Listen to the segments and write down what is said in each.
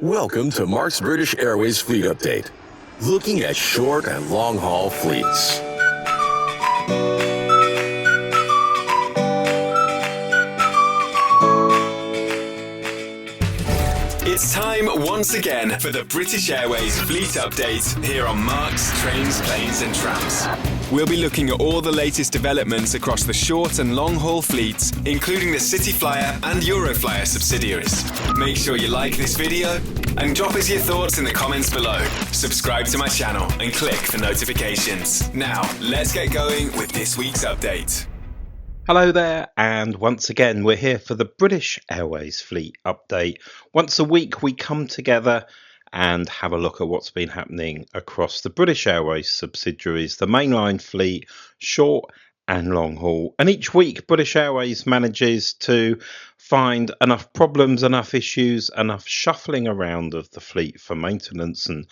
Welcome to Mark's British Airways Fleet Update, looking at short and long-haul fleets. It's time once again for the British Airways Fleet Update here on Mark's Trains, Planes and Trams. We'll be looking at all the latest developments across the short and long-haul fleets, including the CityFlyer and EuroFlyer subsidiaries. Make sure you like this video and drop us your thoughts in the comments below. Subscribe to my channel and click for notifications. Now, let's get going with this week's update. Hello there, and once again we're here for the British Airways Fleet Update. Once a week we come together and have a look at what's been happening across the British Airways subsidiaries, the mainline fleet, short and long haul. And each week British Airways manages to find enough problems, enough issues, enough shuffling around of the fleet for maintenance and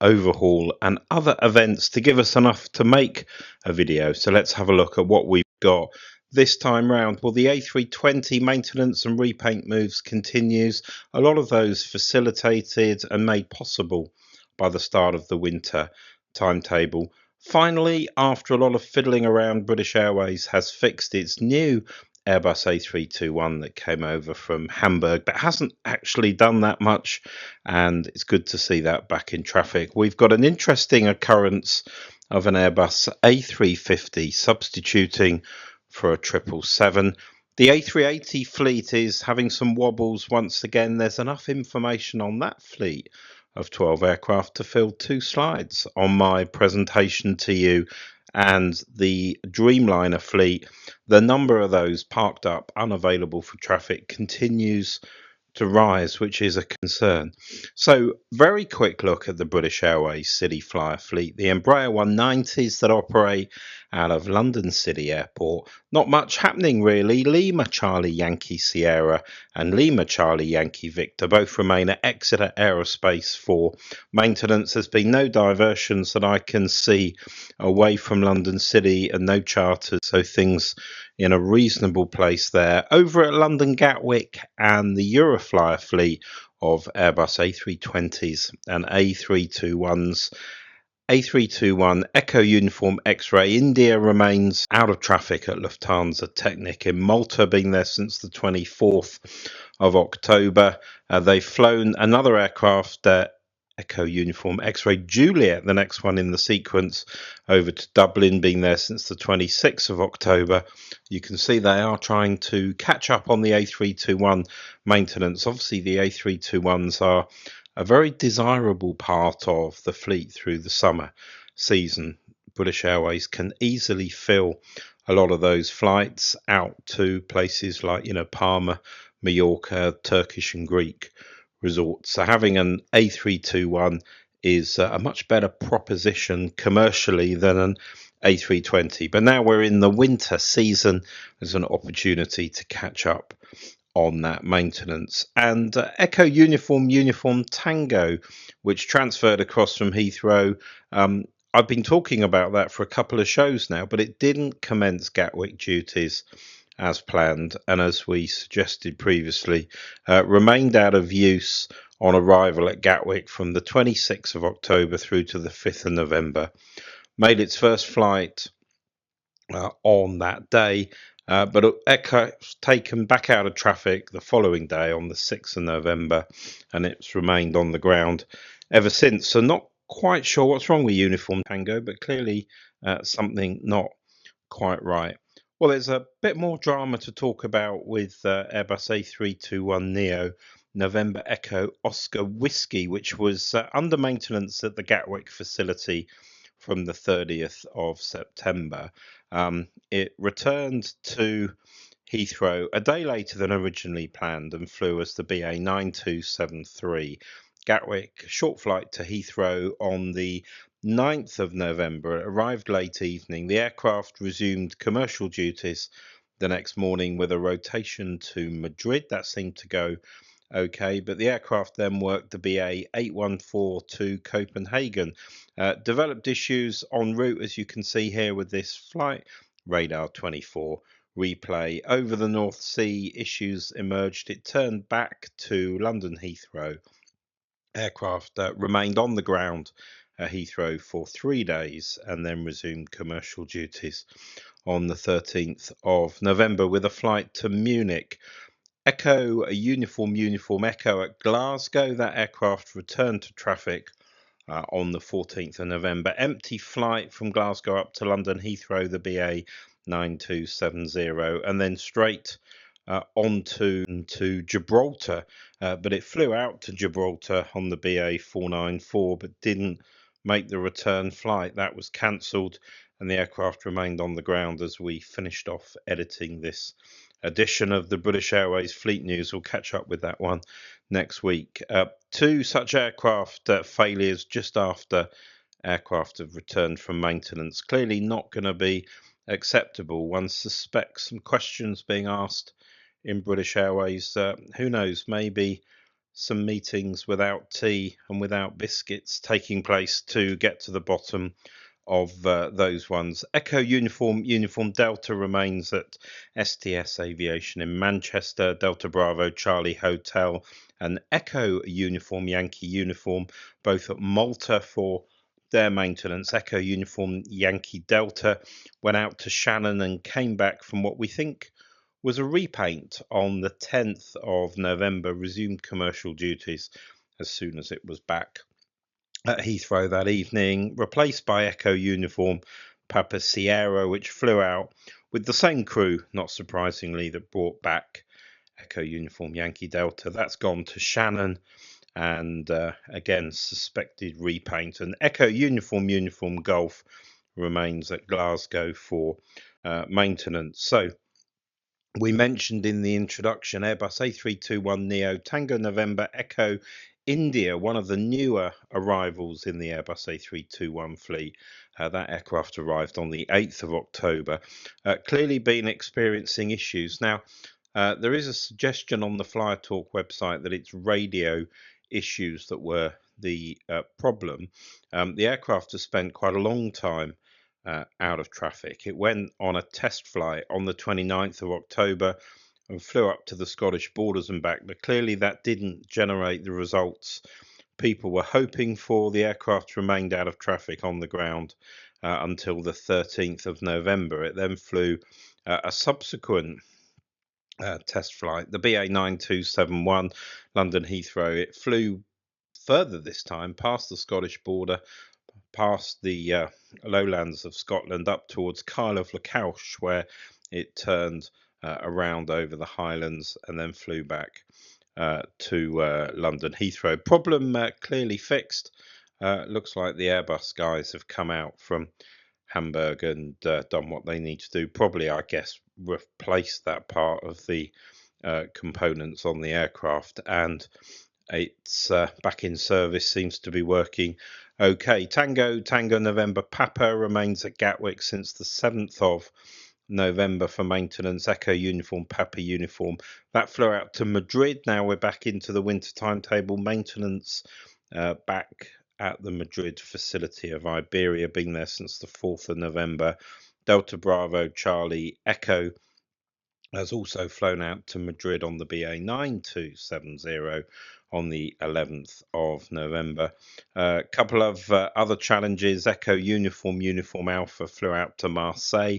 overhaul and other events to give us enough to make a video. So let's have a look at what we've got this time round. Well, the A320 maintenance and repaint moves continues. A lot of those facilitated and made possible by the start of the winter timetable. Finally, after a lot of fiddling around, British Airways has fixed its new Airbus A321 that came over from Hamburg, but hasn't actually done that much, and it's good to see that back in traffic. We've got an interesting occurrence of an Airbus A350 substituting for a 777. The A380 fleet is having some wobbles once again. There's enough information on that fleet of 12 aircraft to fill 2 slides on my presentation to you. And the Dreamliner fleet, the number of those parked up unavailable for traffic continues to rise, which is a concern. So very quick look at the British Airways CityFlyer fleet. The Embraer 190s that operate out of London City Airport. Not much happening really. Lima Charlie Yankee Sierra and Lima Charlie Yankee Victor both remain at Exeter Aerospace for maintenance. There's been no diversions that I can see away from London City and no charters, so things in a reasonable place there. Over at London Gatwick and the EuroFlyer fleet of Airbus A320s and A321s. A321 Echo Uniform X-Ray India remains out of traffic at Lufthansa Technik in Malta, been there since the 24th of October. They've flown another aircraft, Echo Uniform X-Ray Juliet, the next one in the sequence, over to Dublin, being there since the 26th of October. You can see they are trying to catch up on the A321 maintenance. Obviously, the A321s are a very desirable part of the fleet through the summer season. British Airways can easily fill a lot of those flights out to places like, Palma, Mallorca, Turkish and Greek resorts. So having an A321 is a much better proposition commercially than an A320. But now we're in the winter season, there's an opportunity to catch up on that maintenance. And Echo Uniform Tango, which transferred across from Heathrow, I've been talking about that for a couple of shows now, but it didn't commence Gatwick duties as planned, and as we suggested previously, remained out of use on arrival at Gatwick from the 26th of October through to the 5th of November. Made its first flight on that day, but Echo was taken back out of traffic the following day on the 6th of November, and it's remained on the ground ever since. So not quite sure what's wrong with Uniform Tango, but clearly something not quite right. Well, there's a bit more drama to talk about with Airbus A321 Neo, November Echo Oscar Whiskey, which was under maintenance at the Gatwick facility from the 30th of September. It returned to Heathrow a day later than originally planned and flew as the BA A350. Gatwick short flight to Heathrow on the 9th of November. It arrived late evening. The aircraft resumed commercial duties the next morning with a rotation to Madrid. That seemed to go okay, but the aircraft then worked the BA A321 to Copenhagen. Developed issues en route, as you can see here with this flight. Radar 24 replay. Over the North Sea, issues emerged. It turned back to London Heathrow aircraft remained on the ground at Heathrow for 3 days and then resumed commercial duties on the 13th of November with a flight to Munich. Echo, a uniform Echo at Glasgow. That aircraft returned to traffic on the 14th of November. Empty flight from Glasgow up to London Heathrow, the BA 9270, and then straight on to Gibraltar, but it flew out to Gibraltar on the BA 494 but didn't make the return flight. That was cancelled and the aircraft remained on the ground as we finished off editing this edition of the British Airways Fleet News. We'll catch up with that one next week. Two such aircraft failures just after aircraft have returned from maintenance. Clearly not going to be acceptable. One suspects some questions being asked in British Airways. Who knows, maybe some meetings without tea and without biscuits taking place to get to the bottom of those ones. Echo Uniform Delta remains at STS Aviation in Manchester. Delta Bravo Charlie Hotel and Echo Uniform Yankee Uniform both at Malta for their maintenance. Echo Uniform Yankee Delta went out to Shannon and came back from what we think was a repaint on the 10th of November, resumed commercial duties as soon as it was back at Heathrow that evening, replaced by Echo Uniform Papa Sierra, which flew out with the same crew, not surprisingly, that brought back Echo Uniform Yankee Delta. That's gone to Shannon and again suspected repaint, and Echo Uniform Golf remains at Glasgow for maintenance. So we mentioned in the introduction Airbus A321 Neo Tango November Echo India, one of the newer arrivals in the Airbus A321 fleet. That aircraft arrived on the 8th of October. Clearly been experiencing issues. Now, there is a suggestion on the Flyer Talk website that it's radio issues that were the problem. The aircraft has spent quite a long time out of traffic. It went on a test flight on the 29th of October and flew up to the Scottish borders and back, but clearly that didn't generate the results people were hoping for. The aircraft remained out of traffic on the ground until the 13th of November. It then flew a subsequent test flight, the BA 9271 London Heathrow. It flew further this time past the Scottish border, past the lowlands of Scotland up towards Kyle of Lacouche, where it turned around over the Highlands and then flew back to London Heathrow. Problem clearly fixed. Looks like the Airbus guys have come out from Hamburg and done what they need to do. Probably, I guess, replaced that part of the components on the aircraft, and it's back in service, seems to be working okay. Tango November Papa remains at Gatwick since the 7th of November for maintenance. Echo Uniform Papa Uniform, that flew out to Madrid. Now we're back into the winter timetable. Maintenance back at the Madrid facility of Iberia, been there since the 4th of November. Delta Bravo Charlie Echo has also flown out to Madrid on the BA 9270 on the 11th of November. A couple of other challenges. Echo Uniform Alpha flew out to Marseille.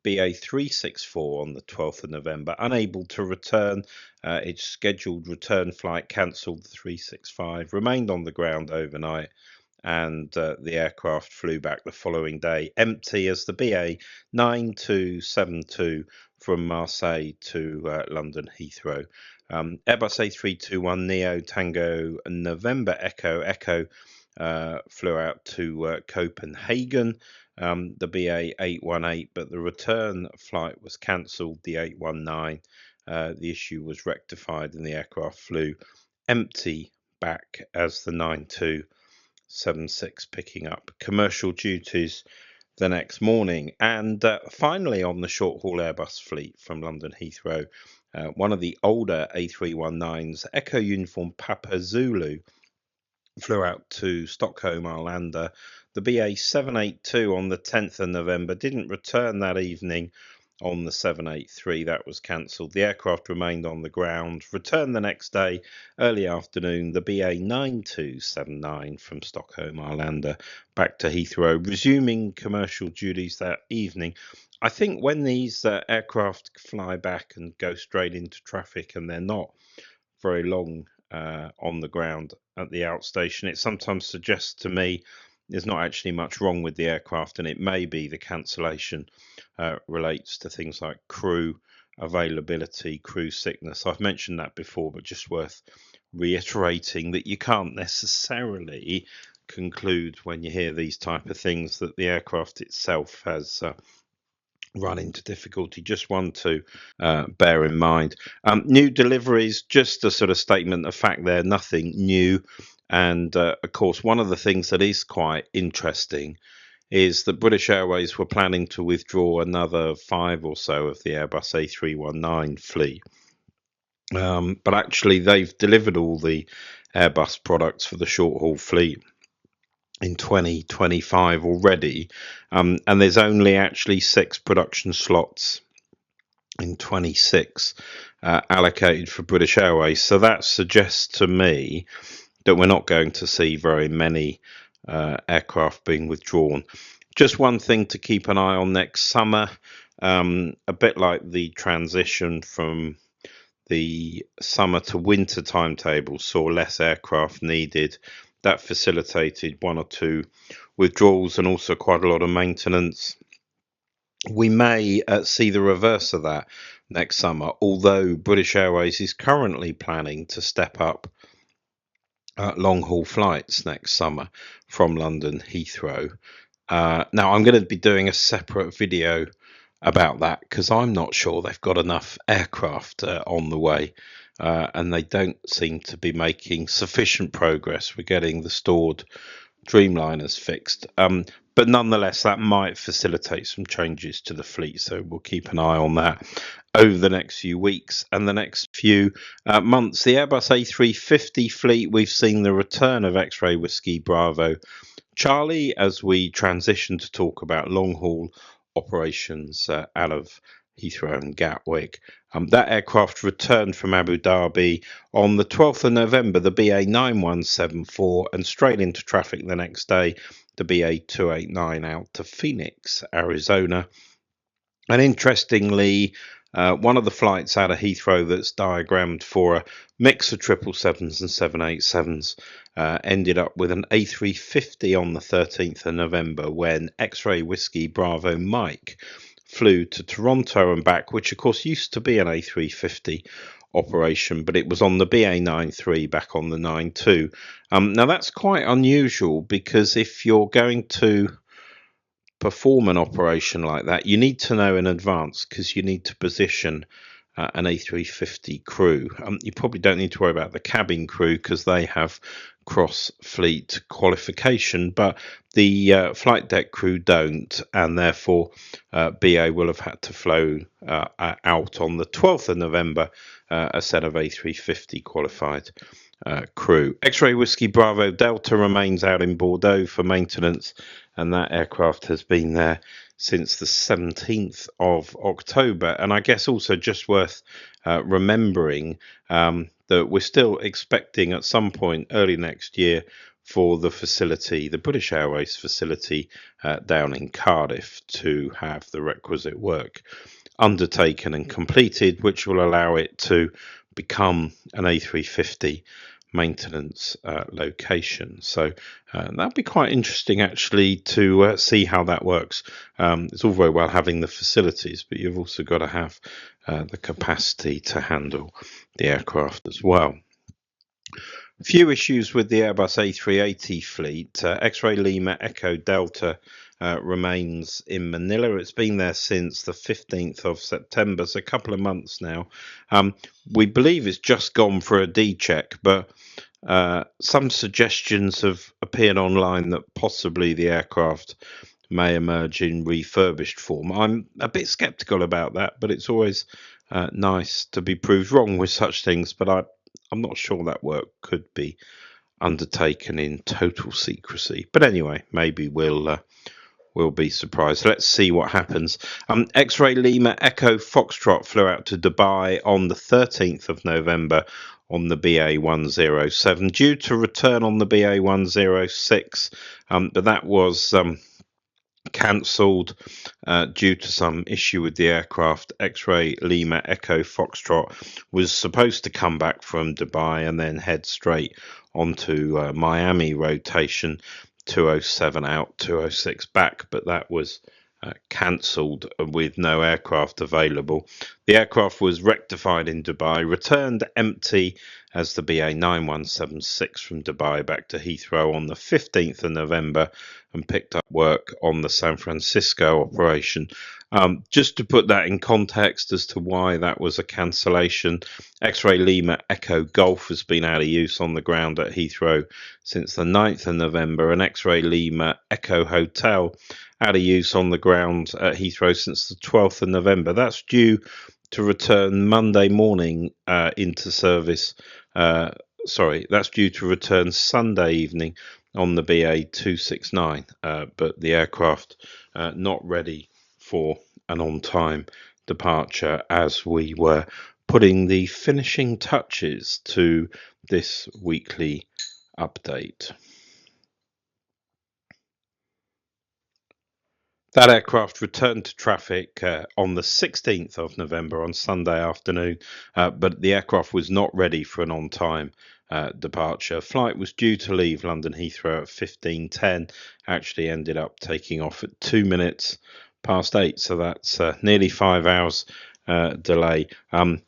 BA 364 on the 12th of November, unable to return. Its scheduled return flight cancelled. The 365 remained on the ground overnight, and the aircraft flew back the following day empty as the BA 9272 from Marseille to London Heathrow. Airbus A321 Neo Tango November Echo flew out to Copenhagen, the BA 818, but the return flight was cancelled, the 819. The issue was rectified and the aircraft flew empty back as the 9276, picking up commercial duties the next morning. And finally, on the short-haul Airbus fleet from London Heathrow, one of the older A319s, Echo Uniform Papa Zulu, flew out to Stockholm Arlanda. The BA 782 on the 10th of November didn't return that evening on the 783. That was cancelled. The aircraft remained on the ground, returned the next day, early afternoon. The BA 9279 from Stockholm Arlanda back to Heathrow, resuming commercial duties that evening. I think when these aircraft fly back and go straight into traffic and they're not very long on the ground at the outstation, it sometimes suggests to me there's not actually much wrong with the aircraft, and it may be the cancellation relates to things like crew availability, crew sickness. I've mentioned that before, but just worth reiterating that you can't necessarily conclude when you hear these type of things that the aircraft itself has run into difficulty. Just one to bear in mind. New deliveries, just a sort of statement of fact there, nothing new. And of course, one of the things that is quite interesting is that British Airways were planning to withdraw another 5 or so of the Airbus A319 fleet. But actually, they've delivered all the Airbus products for the short-haul fleet in 2025 already. And there's only actually 6 production slots in 26 allocated for British Airways. So that suggests to me that we're not going to see very many aircraft being withdrawn. Just one thing to keep an eye on next summer, a bit like the transition from the summer to winter timetable saw less aircraft needed. That facilitated 1 or 2 withdrawals and also quite a lot of maintenance. We may see the reverse of that next summer, although British Airways is currently planning to step up long-haul flights next summer from London Heathrow. Now, I'm going to be doing a separate video about that because I'm not sure they've got enough aircraft on the way, and they don't seem to be making sufficient progress with getting the stored Dreamliners fixed. But nonetheless, that might facilitate some changes to the fleet, so we'll keep an eye on that over the next few weeks and the next few months. The Airbus A350 fleet, we've seen the return of X-Ray Whiskey Bravo Charlie as we transition to talk about long-haul operations out of Heathrow and Gatwick. That aircraft returned from Abu Dhabi on the 12th of November, the BA 9174, and straight into traffic the next day, the BA 289 out to Phoenix, Arizona. And interestingly, one of the flights out of Heathrow that's diagrammed for a mix of 777s and 787s ended up with an A350 on the 13th of November when X-Ray Whiskey Bravo Mike flew to Toronto and back, which of course used to be an A350 operation, but it was on the BA 93 back on the 92. Now that's quite unusual because if you're going to perform an operation like that, you need to know in advance because you need to position an A350 crew. You probably don't need to worry about the cabin crew because they have cross-fleet qualification, but the flight deck crew don't, and therefore BA will have had to flow out on the 12th of November a set of A350 qualified crew. X-Ray Whiskey Bravo Delta remains out in Bordeaux for maintenance, and that aircraft has been there since the 17th of October. And I guess also just worth remembering that we're still expecting at some point early next year for the facility, the British Airways facility down in Cardiff, to have the requisite work undertaken and completed, which will allow it to become an A350 maintenance location. So that'd be quite interesting actually to see how that works. It's all very well having the facilities, but you've also got to have the capacity to handle the aircraft as well. A few issues with the Airbus A380 fleet. X-Ray Lima Echo Delta remains in Manila. It's been there since the 15th of September, so a couple of months now. We believe it's just gone for a D check, but some suggestions have appeared online that possibly the aircraft may emerge in refurbished form. I'm a bit skeptical about that, but it's always nice to be proved wrong with such things, but I'm not sure that work could be undertaken in total secrecy. But anyway, maybe we'll We'll be surprised. Let's see what happens. X-Ray Lima Echo Foxtrot flew out to Dubai on the 13th of November on the BA 107, due to return on the BA 106, but that was cancelled due to some issue with the aircraft. X-Ray Lima Echo Foxtrot was supposed to come back from Dubai and then head straight onto Miami rotation, 207 out, 206 back, but that was cancelled with no aircraft available. The aircraft was rectified in Dubai, returned empty as the BA 9176 from Dubai back to Heathrow on the 15th of November, and picked up work on the San Francisco operation. Just to put that in context as to why that was a cancellation, X-Ray Lima Echo Golf has been out of use on the ground at Heathrow since the 9th of November, and X-Ray Lima Echo Hotel out of use on the ground at Heathrow since the 12th of November. That's due to return Monday morning into service. That's due to return Sunday evening on the BA 269, but the aircraft not ready for an on-time departure as we were putting the finishing touches to this weekly update. That aircraft returned to traffic on the 16th of November on Sunday afternoon, but the aircraft was not ready for an on-time departure. Flight was due to leave London Heathrow at 15:10, actually ended up taking off at 2 minutes past 8, so that's nearly 5 hours delay.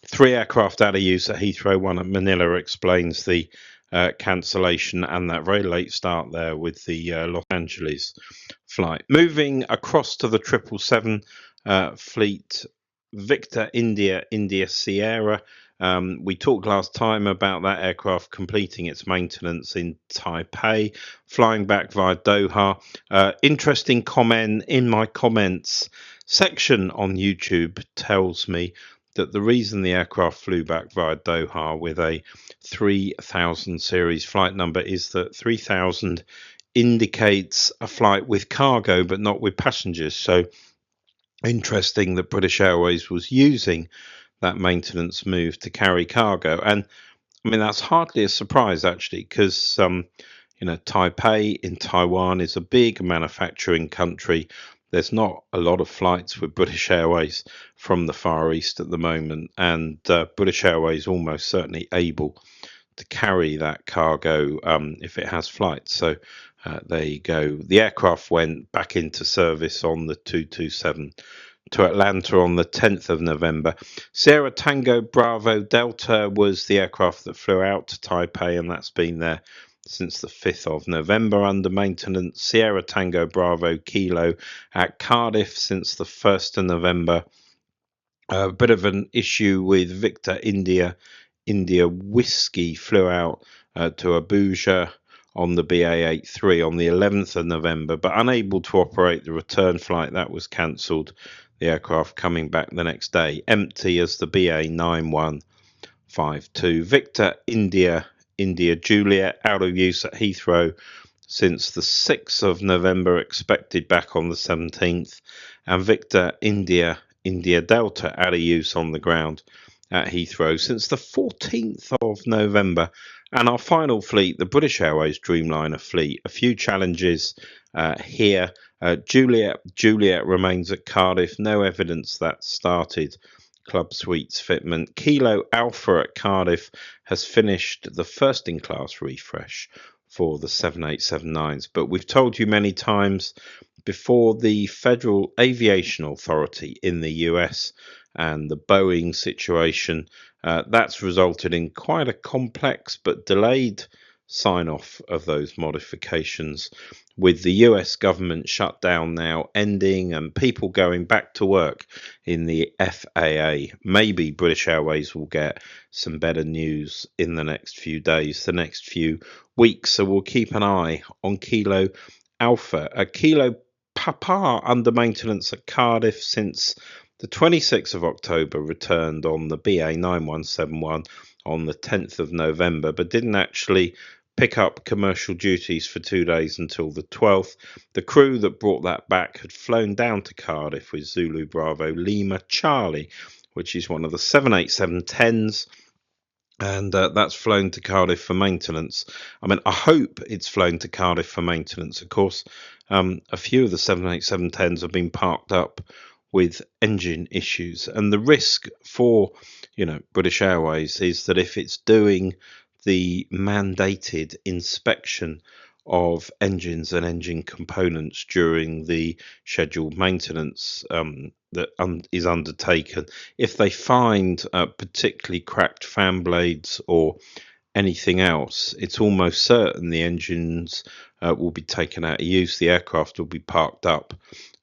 3 aircraft out of use at Heathrow, one at Manila explains the cancellation and that very late start there with the Los Angeles flight. Moving across to the 777 fleet, Victor India Sierra. We talked last time about that aircraft completing its maintenance in Taipei, flying back via Doha. Interesting comment in my comments section on YouTube tells me that the reason the aircraft flew back via Doha with a 3000 series flight number is that 3000 indicates a flight with cargo but not with passengers. So interesting that British Airways was using that maintenance move to carry cargo. And I mean, that's hardly a surprise actually, because Taipei in Taiwan is a big manufacturing country. There's not a lot of flights with British Airways from the Far East at the moment, and British Airways almost certainly able to carry that cargo if it has flights. So there you go. The aircraft went back into service on the 227 to Atlanta on the 10th of November. Sierra Tango Bravo Delta was the aircraft that flew out to Taipei, and that's been there since the 5th of November under maintenance. Sierra Tango Bravo Kilo at Cardiff since the 1st of November. A bit of an issue with Victor India Whiskey flew out to Abuja on the BA A3 on the 11th of November, but unable to operate the return flight. That was cancelled. The aircraft coming back the next day, empty as the BA 9152. Victor India Juliet out of use at Heathrow since the 6th of November, expected back on the 17th, and Victor India Delta out of use on the ground at Heathrow since the 14th of November. And our final fleet, the British Airways Dreamliner fleet, a few challenges here. Juliet remains at Cardiff, no evidence that started Club Suites fitment. Kilo Alpha at Cardiff has finished the first in class refresh for the 7879s, but we've told you many times before, the Federal Aviation Authority in the US and the Boeing situation, that's resulted in quite a complex but delayed sign-off of those modifications, with the US government shutdown now ending and people going back to work in the FAA. Maybe British Airways will get some better news in the next few days, the next few weeks, so we'll keep an eye on Kilo Alpha. A Kilo Papa under maintenance at Cardiff since the 26th of October, returned on the BA 9171 on the 10th of November, but didn't actually pick up commercial duties for 2 days until the 12th. The crew that brought that back had flown down to Cardiff with Zulu Bravo Lima Charlie, which is one of the 787-10s. And that's flown to Cardiff for maintenance. I mean, I hope it's flown to Cardiff for maintenance. Of course, a few of the 787-10s have been parked up with engine issues. And the risk for, British Airways is that if it's doing the mandated inspection of engines and engine components during the scheduled maintenance that is undertaken, if they find particularly cracked fan blades or anything else, it's almost certain the engines will be taken out of use, the aircraft will be parked up,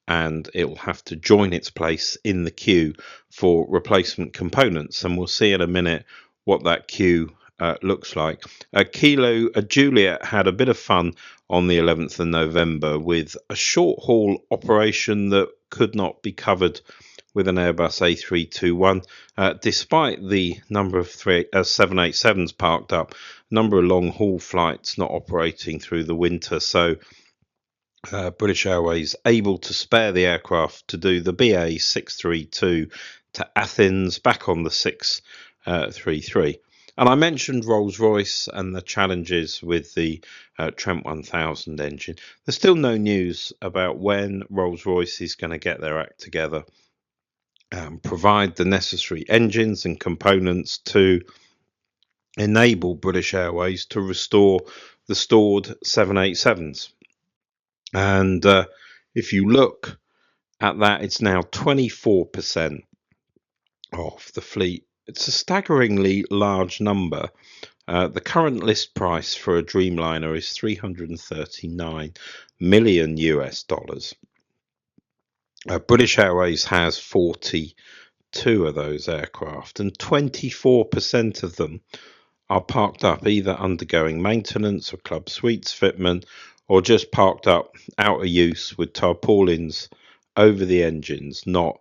and it will have to join its place in the queue for replacement components. And we'll see in a minute what that queue looks like. Kilo Juliet had a bit of fun on the 11th of November with a short haul operation that could not be covered with an Airbus A321, despite the number of 787s parked up, number of long haul flights not operating through the winter. So British Airways able to spare the aircraft to do the BA A350 to Athens back on the 633. And I mentioned Rolls-Royce and the challenges with the Trent 1000 engine. There's still no news about when Rolls-Royce is going to get their act together and provide the necessary engines and components to enable British Airways to restore the stored 787s. And if you look at that, it's now 24% of the fleet. It's a staggeringly large number. The current list price for a Dreamliner is $339 million US. British Airways has 42 of those aircraft, and 24% of them are parked up, either undergoing maintenance or club suites fitment, or just parked up out of use with tarpaulins over the engines not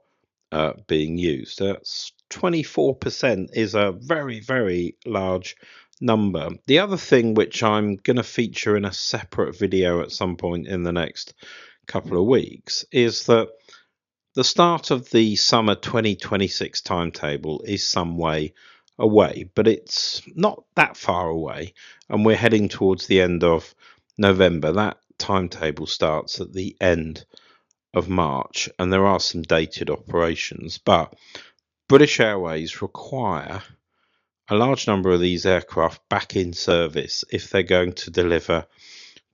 being used. That's 24% is a very, very large number. The other thing which I'm going to feature in a separate video at some point in the next couple of weeks is that the start of the summer 2026 timetable is some way away, but it's not that far away, and we're heading towards the end of November. That timetable starts at the end of March, and there are some dated operations, but British Airways require a large number of these aircraft back in service if they're going to deliver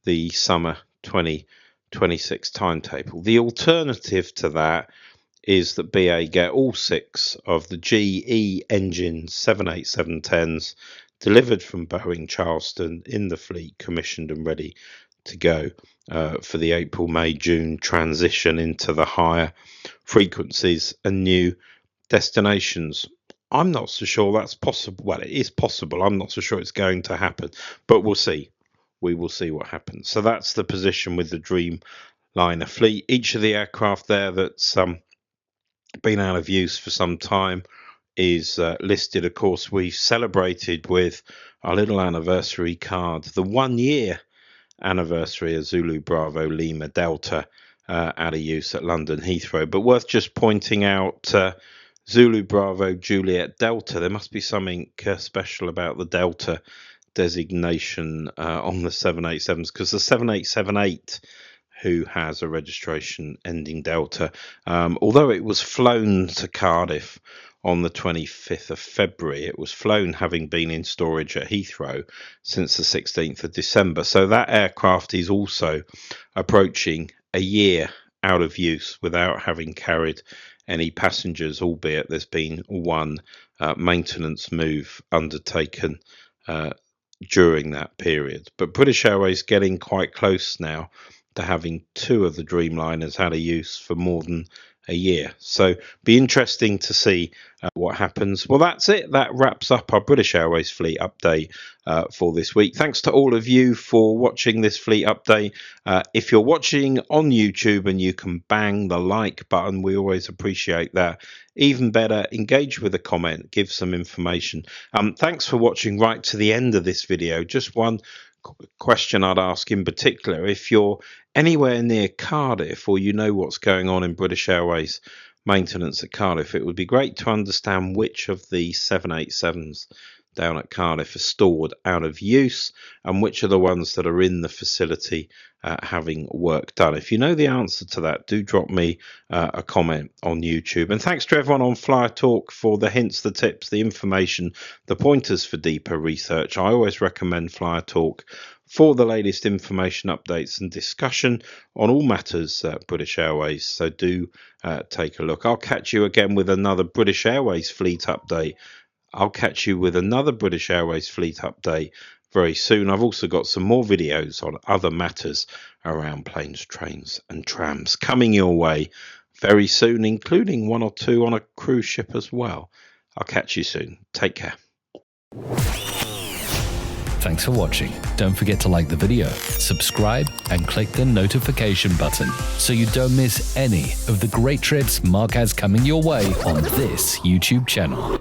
the summer 2026 timetable. The alternative to that is that BA get all 6 of the GE engine 787-10s delivered from Boeing Charleston in the fleet, commissioned and ready to go for the April, May, June transition into the higher frequencies and new destinations. I'm not so sure that's possible. Well, it is possible. I'm not so sure it's going to happen, but we'll see. We will see what happens. So that's the position with the Dreamliner fleet. Each of the aircraft there that's been out of use for some time is listed. Of course, we celebrated with our little anniversary card the 1 year anniversary of Zulu Bravo Lima Delta out of use at London Heathrow. But worth just pointing out Zulu Bravo Juliet Delta. There must be something special about the Delta designation on the 787s, because the 787-8 who has a registration ending Delta, although it was flown to Cardiff on the 25th of February, it was flown having been in storage at Heathrow since the 16th of December. So that aircraft is also approaching a year out of use without having carried any passengers, albeit there's been one maintenance move undertaken during that period. But British Airways getting quite close now to having 2 of the Dreamliners out of use for more than a year. So be interesting to see what happens. Well, that's it. That wraps up our British Airways fleet update for this week. Thanks to all of you for watching this fleet update. If you're watching on YouTube and you can bang the like button, we always appreciate that. Even better, engage with a comment, give some information. Thanks for watching right to the end of this video. Just one question I'd ask in particular, if you're anywhere near Cardiff or you know what's going on in British Airways maintenance at Cardiff, it would be great to understand which of the 787s down at Cardiff are stored out of use and which are the ones that are in the facility having work done. If you know the answer to that, do drop me a comment on YouTube. And thanks to everyone on Flyer Talk for the hints, the tips, the information, the pointers for deeper research. I always recommend Flyer Talk for the latest information, updates and discussion on all matters British Airways. So do take a look. I'll catch you again with another British Airways fleet update. I'll catch you with another British Airways fleet update very soon. I've also got some more videos on other matters around planes, trains and trams coming your way very soon, including 1 or 2 on a cruise ship as well. I'll catch you soon. Take care. Thanks for watching. Don't forget to like the video, subscribe and click the notification button so you don't miss any of the great trips Mark has coming your way on this YouTube channel.